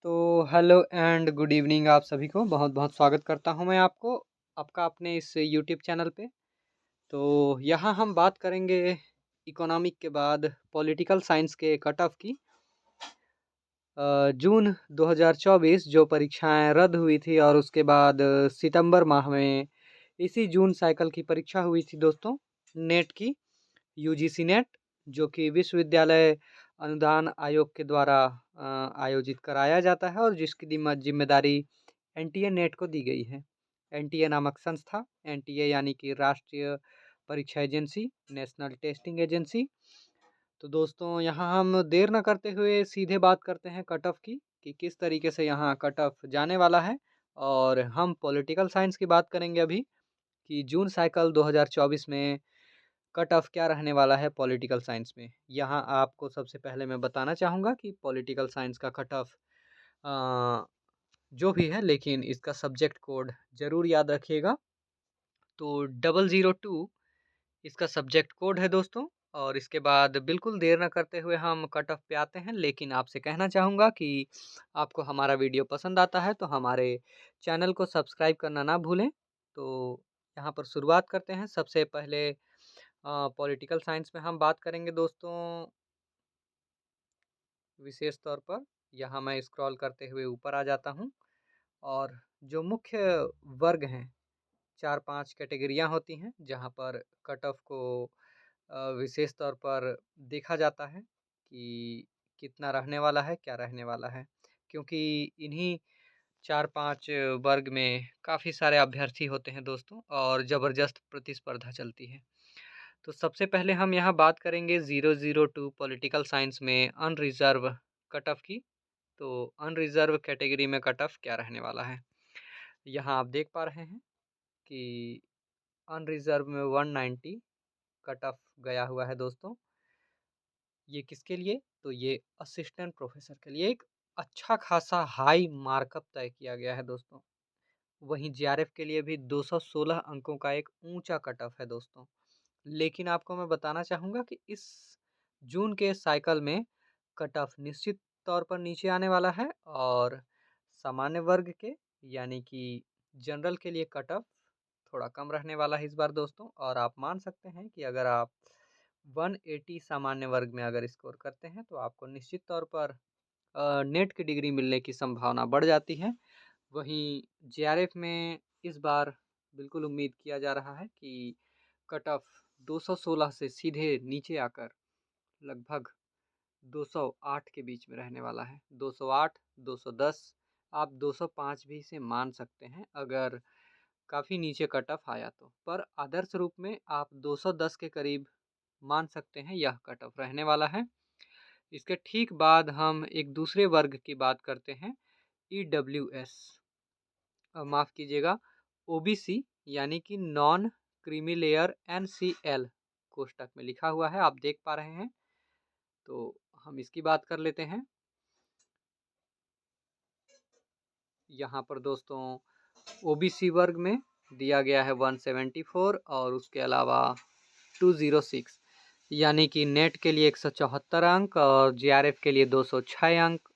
तो hello and good evening आप सभी को बहुत बहुत स्वागत करता हूं मैं आपका अपने इस यूट्यूब चैनल पे। तो यहाँ हम बात करेंगे इकोनॉमिक के बाद पॉलिटिकल साइंस के कट ऑफ की। जून 2024 जो परीक्षाएं रद्द हुई थी और उसके बाद सितंबर माह में इसी जून साइकिल की परीक्षा हुई थी दोस्तों, नेट की, यूजीसी नेट, जो कि विश्वविद्यालय अनुदान आयोग के द्वारा आयोजित कराया जाता है और जिसकी जिम्मेदारी एनटीए नेट को दी गई है। एनटीए नामक संस्था, एनटीए यानी कि राष्ट्रीय परीक्षा एजेंसी, नेशनल टेस्टिंग एजेंसी। तो दोस्तों यहाँ हम देर न करते हुए सीधे बात करते हैं कट ऑफ की कि किस तरीके से यहाँ कट ऑफ जाने वाला है। और हम पॉलिटिकल साइंस की बात करेंगे अभी कि जून साइकिल 2024 में कट ऑफ क्या रहने वाला है पॉलिटिकल साइंस में। यहाँ आपको सबसे पहले मैं बताना चाहूँगा कि पॉलिटिकल साइंस का कट ऑफ जो भी है, लेकिन इसका सब्जेक्ट कोड ज़रूर याद रखिएगा। तो 002 इसका सब्जेक्ट कोड है दोस्तों। और इसके बाद बिल्कुल देर न करते हुए हम कट ऑफ पे आते हैं, लेकिन आपसे कहना चाहूँगा कि आपको हमारा वीडियो पसंद आता है तो हमारे चैनल को सब्सक्राइब करना ना भूलें। तो यहाँ पर शुरुआत करते हैं। सबसे पहले पॉलिटिकल साइंस में हम बात करेंगे दोस्तों, विशेष तौर पर यहाँ मैं स्क्रॉल करते हुए ऊपर आ जाता हूँ। और जो मुख्य वर्ग हैं, 4-5 कैटेगरियाँ होती हैं जहाँ पर कट ऑफ को विशेष तौर पर देखा जाता है कि कितना रहने वाला है, क्या रहने वाला है। क्योंकि इन्हीं 4-5 वर्ग में काफ़ी सारे अभ्यर्थी होते हैं दोस्तों और ज़बरदस्त प्रतिस्पर्धा चलती है। तो सबसे पहले हम यहाँ बात करेंगे 002 पॉलिटिकल साइंस में अनरिजर्व कट ऑफ की। तो अनरिजर्व कैटेगरी में कट ऑफ क्या रहने वाला है, यहाँ आप देख पा रहे हैं कि अनरिजर्व में 190 कट ऑफ गया हुआ है दोस्तों। ये किसके लिए? तो ये असिस्टेंट प्रोफेसर के लिए एक अच्छा खासा हाई मार्कअप तय किया गया है दोस्तों। वहीं जीआरएफ के लिए भी 216 अंकों का एक ऊंचा कट ऑफ है दोस्तों। लेकिन आपको मैं बताना चाहूँगा कि इस जून के साइकिल में कट ऑफ निश्चित तौर पर नीचे आने वाला है और सामान्य वर्ग के यानी कि जनरल के लिए कट ऑफ थोड़ा कम रहने वाला है इस बार दोस्तों। और आप मान सकते हैं कि अगर आप 180 सामान्य वर्ग में अगर स्कोर करते हैं तो आपको निश्चित तौर पर नेट की डिग्री मिलने की संभावना बढ़ जाती है। वहीं जेआरएफ में इस बार बिल्कुल उम्मीद किया जा रहा है कि कट ऑफ 216 से सीधे नीचे आकर लगभग 208 के बीच में रहने वाला है। 208, 210, आप 205 भी से मान सकते हैं अगर काफ़ी नीचे कट ऑफ आया तो। पर आदर्श रूप में आप 210 के करीब मान सकते हैं यह कट ऑफ रहने वाला है। इसके ठीक बाद हम एक दूसरे वर्ग की बात करते हैं, ईडब्ल्यूएस, माफ़ कीजिएगा, ओबीसी यानी कि नॉन क्रीमी लेयर एनसीएल कोष्टक में लिखा हुआ है, आप देख पा रहे हैं। तो हम इसकी बात कर लेते हैं। यहाँ पर दोस्तों ओबीसी वर्ग में दिया गया है 174 और उसके अलावा 206 यानी कि नेट के लिए 174 अंक और जीआरएफ के लिए 206 अंक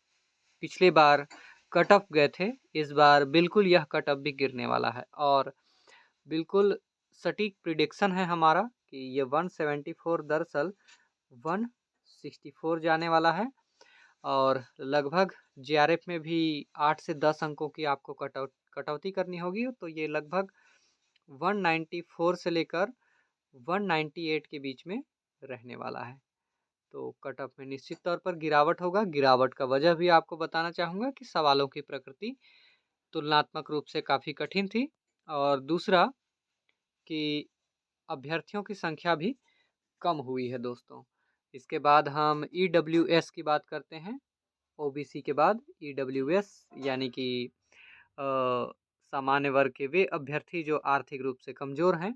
पिछले बार कट ऑफ गए थे। इस बार बिल्कुल यह कट ऑफ भी गिरने वाला है और बिल्कुल सटीक प्रिडिक्शन है हमारा कि ये 174 दरअसल 164 जाने वाला है। और लगभग जीआरएफ में भी 8 से 10 अंकों की आपको कटौती करनी होगी। तो ये लगभग 194 से लेकर 198 के बीच में रहने वाला है। तो कट ऑफ में निश्चित तौर पर गिरावट होगा। गिरावट का वजह भी आपको बताना चाहूँगा कि सवालों की प्रकृति तुलनात्मक रूप से काफ़ी कठिन थी और दूसरा कि अभ्यर्थियों की संख्या भी कम हुई है दोस्तों। इसके बाद हम ईडब्ल्यूएस की बात करते हैं। ओबीसी के बाद ईडब्ल्यूएस यानी कि सामान्य वर्ग के वे अभ्यर्थी जो आर्थिक रूप से कमज़ोर हैं।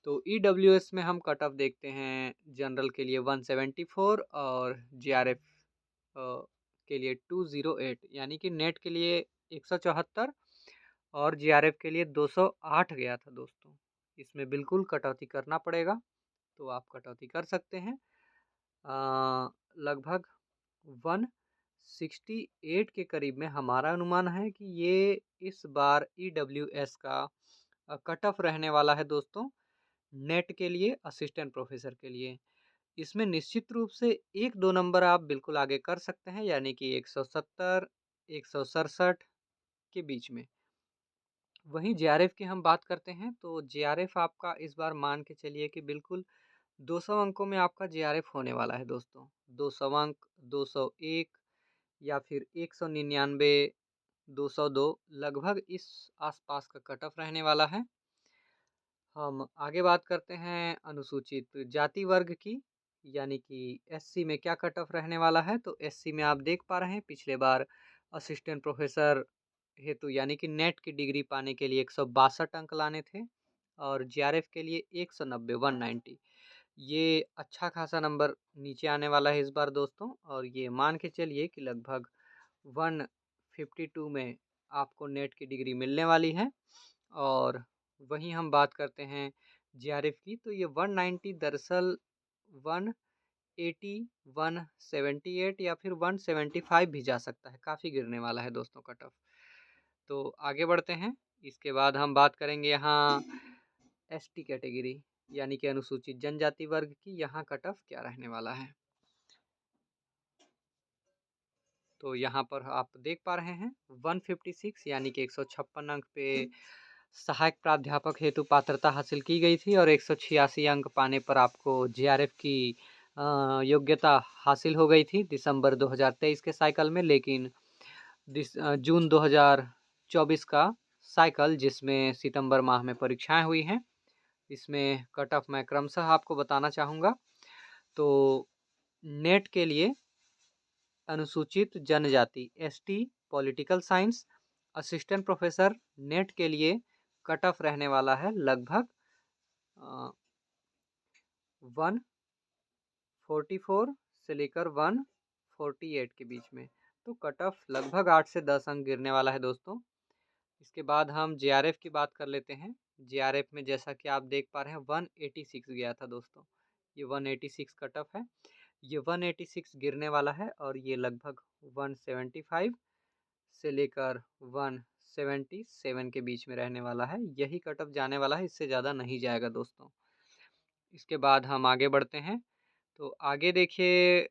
तो ईडब्ल्यूएस में हम कट ऑफ देखते हैं जनरल के लिए 174 और जीआरएफ के लिए 208 यानी कि नेट के लिए 174 और जीआरएफ के लिए 208 गया था दोस्तों। इसमें बिल्कुल कटौती करना पड़ेगा, तो आप कटौती कर सकते हैं। लगभग 68 के करीब में हमारा अनुमान है कि ये इस बार EWS का कट ऑफ रहने वाला है दोस्तों, नेट के लिए, असिस्टेंट प्रोफेसर के लिए। इसमें निश्चित रूप से 1-2 नंबर आप बिल्कुल आगे कर सकते हैं, यानी कि 170, 167 के बीच में। वहीं जेआरएफ की हम बात करते हैं तो जेआरएफ आपका इस बार मान के चलिए कि बिल्कुल 200 अंकों में आपका जेआरएफ होने वाला है दोस्तों। 200 अंक, 201 या फिर 199, 202 लगभग इस आसपास का कट ऑफ रहने वाला है। हम आगे बात करते हैं अनुसूचित जाति वर्ग की, यानी कि एससी में क्या कट ऑफ रहने वाला है। तो एससी में आप देख पा रहे हैं पिछले बार असिस्टेंट प्रोफेसर हेतु यानी कि नेट की डिग्री पाने के लिए 162 अंक लाने थे और जेआरएफ के लिए 190, 190। ये अच्छा खासा नंबर नीचे आने वाला है इस बार दोस्तों, और ये मान के चलिए कि लगभग 152 में आपको नेट की डिग्री मिलने वाली है। और वहीं हम बात करते हैं जेआरएफ की, तो ये 190 दरअसल 180, 178 या फिर 175 भी जा सकता है, काफ़ी गिरने वाला है दोस्तों कट ऑफ। तो आगे बढ़ते हैं, इसके बाद हम बात करेंगे यहाँ एसटी कैटेगरी यानी कि अनुसूचित जनजाति वर्ग की, यहाँ कट ऑफ क्या रहने वाला है। तो यहाँ पर आप देख पा रहे हैं 156 यानी कि 156 अंक पे सहायक प्राध्यापक हेतु पात्रता हासिल की गई थी और 186 अंक पाने पर आपको जेआरएफ की योग्यता हासिल हो गई थी दिसंबर 2023 के साइकिल में। लेकिन जून 2024 का साइकिल, जिसमें सितंबर माह में परीक्षाएं हुई हैं, इसमें कट ऑफ मैं क्रमशः आपको बताना चाहूँगा। तो नेट के लिए अनुसूचित जनजाति ST political science assistant professor net के लिए कट ऑफ रहने वाला है लगभग 144 से लेकर 148 के बीच में। तो कट ऑफ लगभग 8 से 10 अंक गिरने वाला है दोस्तों। इसके बाद हम जेआरएफ की बात कर लेते हैं। जेआरएफ में जैसा कि आप देख पा रहे हैं 186 गया था दोस्तों, ये 186 कट ऑफ है। ये 186 गिरने वाला है और ये लगभग 175 से लेकर 177 के बीच में रहने वाला है। यही कट ऑफ जाने वाला है, इससे ज़्यादा नहीं जाएगा दोस्तों। इसके बाद हम आगे बढ़ते हैं, तो आगे देखिए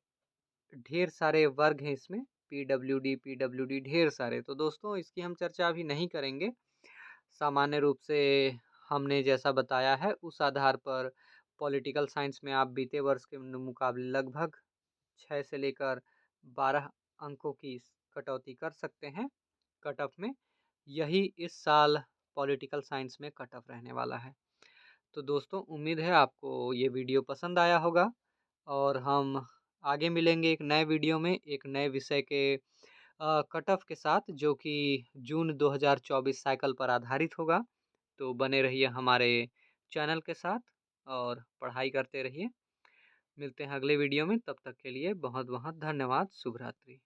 ढेर सारे वर्ग हैं इसमें, पीडब्ल्यूडी ढेर सारे। तो दोस्तों इसकी हम चर्चा अभी नहीं करेंगे। सामान्य रूप से हमने जैसा बताया है उस आधार पर पॉलिटिकल साइंस में आप बीते वर्ष के मुकाबले लगभग 6 से लेकर 12 अंकों की कटौती कर सकते हैं कट ऑफ में। यही इस साल पॉलिटिकल साइंस में कट ऑफ रहने वाला है। तो दोस्तों उम्मीद है आपको ये वीडियो पसंद आया होगा और हम आगे मिलेंगे एक नए वीडियो में एक नए विषय के कट ऑफ के साथ, जो कि जून 2024 साइकिल पर आधारित होगा। तो बने रहिए हमारे चैनल के साथ और पढ़ाई करते रहिए। मिलते हैं अगले वीडियो में, तब तक के लिए बहुत बहुत धन्यवाद। शुभ रात्रि।